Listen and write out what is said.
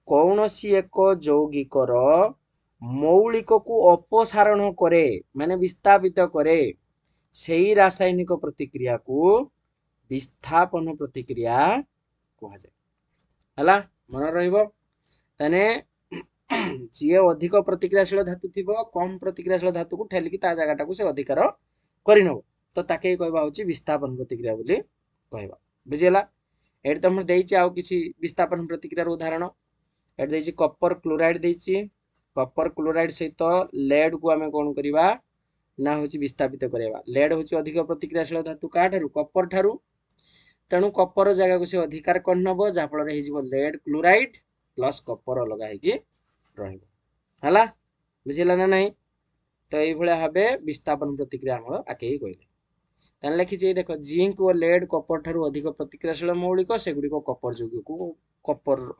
कौनसी एक यौगिकर मौलिक को अपसारण करे माने विस्थापित करे सेही रासायनिक प्रतिक्रिया को विस्थापन प्रतिक्रिया कहा जाए हला मन रहइबो तने जी अधिक प्रतिक्रियाशील धातु थिबो कम प्रतिक्रियाशील धातु को ठेलिकी ता जगह को से अधिकार करिनबो तो ताके कहबा होची विस्थापन प्रतिक्रिया बोली कहबा बुझिला एड त हम देइछि आउ किछि विस्थापन प्रतिक्रिया रो उदाहरण एड देइछि कॉपर क्लोराइड देइछि कॉपर क्लोराइड सहित लेड को आमे कोन करिबा ना होची विस्थापित करेबा लेड होची अधिक प्रतिक्रियाशील धातु का ठारू कॉपर ठारू तेणु कॉपर जगह को से अधिकार करनबो जा फल रे हिजिबो लेड क्लोराइड प्लस कॉपर लगा हेकी रहइबो हला बुझिला ना नहीं तो एई भले भाबे विस्थापन प्रतिक्रिया हमर आके कहले तान लिखिछि देखो जिंक और लेड कॉपर ठारू अधिक प्रतिक्रियाशील मौलिक सेगुडी को कॉपर यौगिक को कॉपर